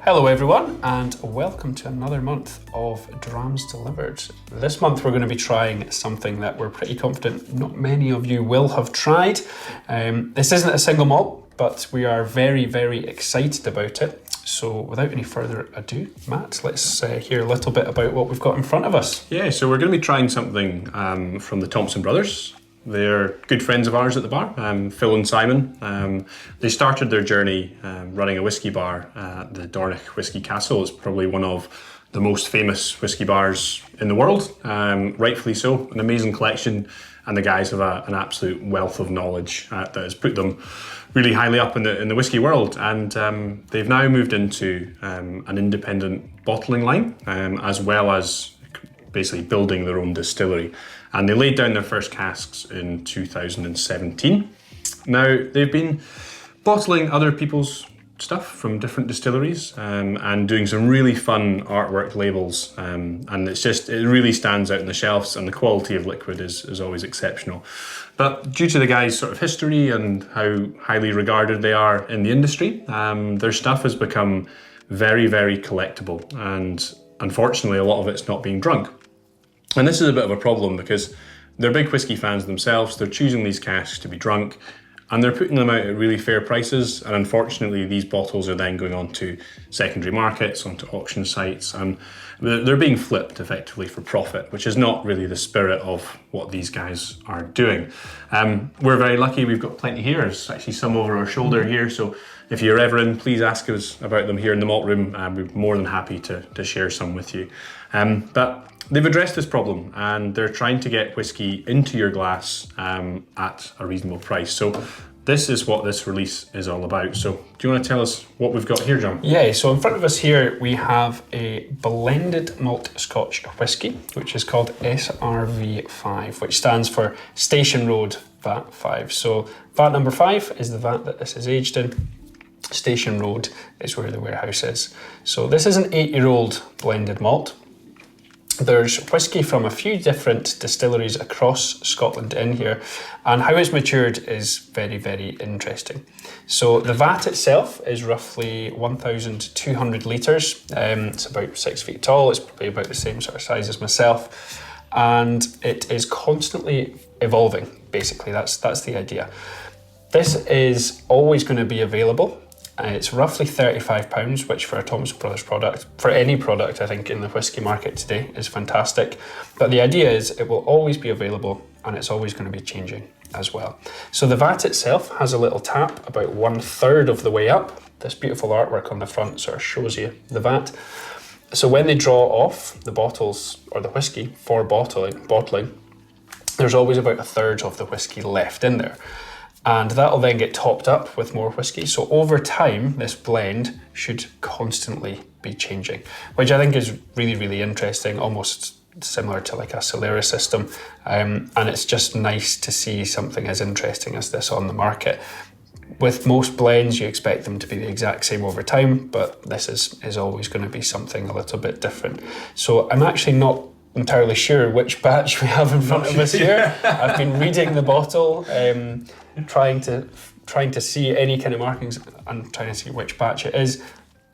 Hello everyone, and welcome to another month of Drams Delivered. This month we're going to be trying something that we're pretty confident not many of you will have tried. This isn't a single malt, but we are very, very excited about it. So without any further ado, Matt, let's hear a little bit about what we've got in front of us. Yeah, so we're going to be trying something from the Thompson brothers. They're good friends of ours at the bar, Phil and Simon. They started their journey running a whiskey bar at the Dornoch Whisky Castle. It's probably one of the most famous whiskey bars in the world, rightfully so. An amazing collection, and the guys have an absolute wealth of knowledge that has put them really highly up in the whiskey world. And they've now moved into an independent bottling line, as well as basically building their own distillery. And they laid down their first casks in 2017. Now, they've been bottling other people's stuff from different distilleries and doing some really fun artwork labels. And it really stands out on the shelves, and the quality of liquid is always exceptional. But due to the guys' sort of history and how highly regarded they are in the industry, their stuff has become very, very collectible. And unfortunately, a lot of it's not being drunk. And this is a bit of a problem because they're big whiskey fans themselves. They're choosing these casks to be drunk, and they're putting them out at really fair prices. And unfortunately, these bottles are then going on to secondary markets, onto auction sites, and they're being flipped effectively for profit, which is not really the spirit of what these guys are doing. We're very lucky. We've got plenty here. There's actually some over our shoulder here. So if you're ever in, please ask us about them here in the malt room. We're more than happy to share some with you. But they've addressed this problem, and they're trying to get whiskey into your glass at a reasonable price. So this is what this release is all about. So do you want to tell us what we've got here, John? Yeah, so in front of us here we have a blended malt Scotch whisky, which is called SRV5, which stands for Station Road VAT 5. So VAT number 5 is the VAT that this is aged in. Station Road is where the warehouse is. So this is an 8-year-old blended malt. There's whiskey from a few different distilleries across Scotland in here, and how it's matured is very, very interesting. So the vat itself is roughly 1,200 litres. It's about 6 feet tall. It's probably about the same sort of size as myself, and it is constantly evolving. Basically, that's the idea. This is always going to be available. It's roughly £35, which for a Thompson Brothers product, for any product I think in the whiskey market today, is fantastic. But the idea is it will always be available, and it's always going to be changing as well. So the vat itself has a little tap about 1/3 of the way up. This beautiful artwork on the front sort of shows you the vat. So when they draw off the bottles or the whiskey for bottling, there's always about 1/3 of the whiskey left in there. And that'll then get topped up with more whiskey. So over time, this blend should constantly be changing, which I think is really, really interesting, almost similar to like a Solera system. And it's just nice to see something as interesting as this on the market. With most blends, you expect them to be the exact same over time, but this is always going to be something a little bit different. So I'm actually not entirely sure which batch we have in front of us here. I've been reading the bottle, trying to see any kind of markings and trying to see which batch it is.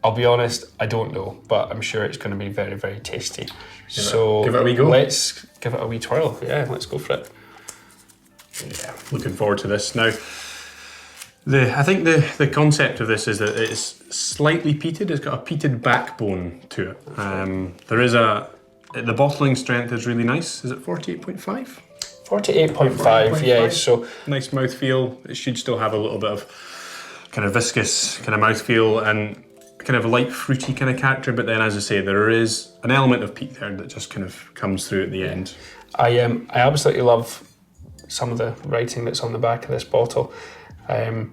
I'll be honest, I don't know, but I'm sure it's going to be very, very tasty. Give it a wee go. Let's give it a wee twirl. Yeah, let's go for it. Yeah, looking forward to this. Now, I think the concept of this is that it's slightly peated. It's got a peated backbone to it. The bottling strength is really nice. Is it 48.5? 48.5, yeah. So nice mouthfeel. It should still have a little bit of kind of viscous kind of mouthfeel and kind of light fruity kind of character. But then, as I say, there is an element of peat there that just kind of comes through at the end. I absolutely love some of the writing that's on the back of this bottle.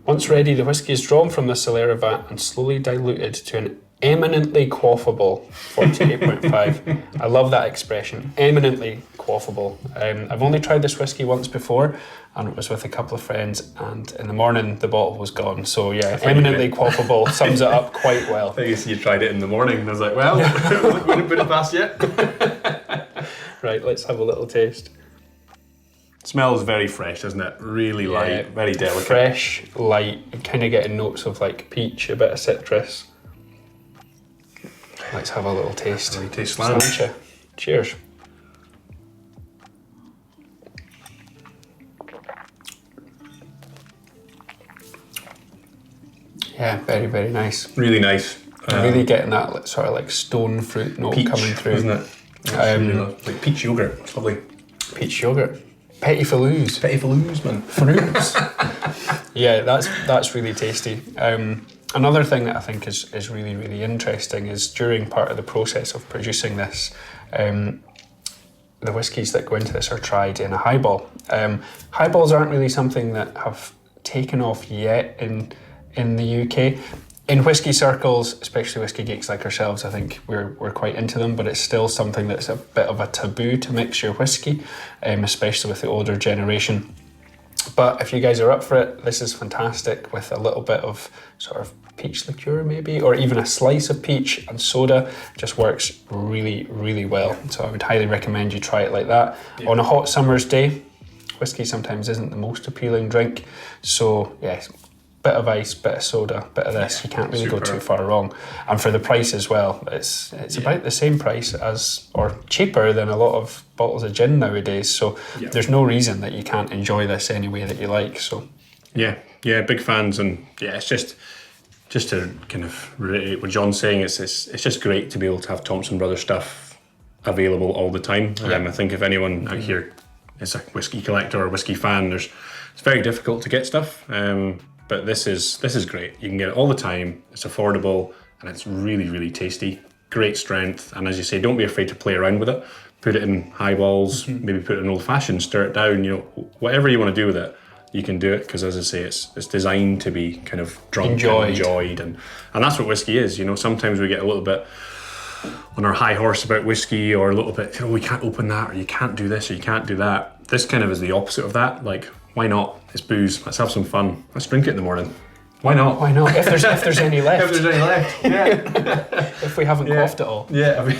Once ready, the whiskey is drawn from the Solera vat and slowly diluted to an eminently quaffable 48.5. I love that expression, eminently quaffable. I've only tried this whiskey once before, and it was with a couple of friends, and in the morning the bottle was gone. So yeah, eminently quaffable sums it up quite well. I think you tried it in the morning, and I was like, well, we didn't put it past yet. Right, let's have a little taste. It smells very fresh, doesn't it? Really light, very delicate. Fresh, light, kind of getting notes of like peach, a bit of citrus. Let's have a little taste. Taste slanch. Cheers. Yeah, very, very nice. Really nice. Really getting that sort of like stone fruit note Peach, coming through. isn't it? Really like peach yogurt. It's lovely. Peach yogurt. Petit Falouse. Petit Falouse, man. Fruits. Yeah, that's really tasty. Another thing that I think is really, really interesting is during part of the process of producing this, the whiskies that go into this are tried in a highball. Highballs aren't really something that have taken off yet in the UK. In whisky circles, especially whisky geeks like ourselves, I think we're quite into them, but it's still something that's a bit of a taboo to mix your whisky, especially with the older generation. But if you guys are up for it, this is fantastic with a little bit of sort of peach liqueur maybe, or even a slice of peach and soda. Just works really, really well. So I would highly recommend you try it like that. Yeah. On a hot summer's day, whisky sometimes isn't the most appealing drink. So yes, bit of ice, bit of soda, bit of this, you can't really go too far wrong. And for the price as well, it's about the same price as, or cheaper than a lot of bottles of gin nowadays. So there's no reason that you can't enjoy this any way that you like. So yeah, big fans, and yeah, it's just to kind of reiterate what John's saying, it's just great to be able to have Thompson Brothers stuff available all the time. I think if anyone out here is a whiskey collector or whiskey fan, it's very difficult to get stuff. But this is great. You can get it all the time. It's affordable and it's really, really tasty. Great strength. And as you say, don't be afraid to play around with it. Put it in highballs, maybe put it in old fashioned, stir it down. You know, whatever you want to do with it, you can do it. Because as I say, it's designed to be kind of drunk and enjoyed, and that's what whiskey is. You know, sometimes we get a little bit on our high horse about whiskey, or a little bit, we can't open that, or you can't do this, or you can't do that. This kind of is the opposite of that. Like, why not? It's booze. Let's have some fun. Let's drink it in the morning. Why not? Why not? If there's any left. If there's any left, yeah. If we haven't quaffed it all. Yeah. I mean,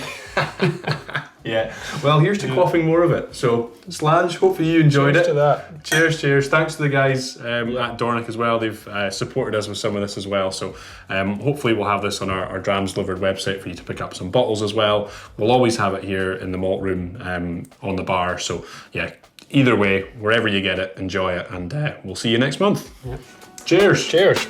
yeah. Well, here's to quaffing more of it. So, Slange, hopefully you enjoyed Cheers it. to that. Cheers. Thanks to the guys at Dornoch as well. They've supported us with some of this as well. So, hopefully we'll have this on our Drams Delivered website for you to pick up some bottles as well. We'll always have it here in the malt room on the bar. So, yeah. Either way, wherever you get it, enjoy it, and we'll see you next month. Yeah. Cheers. Cheers.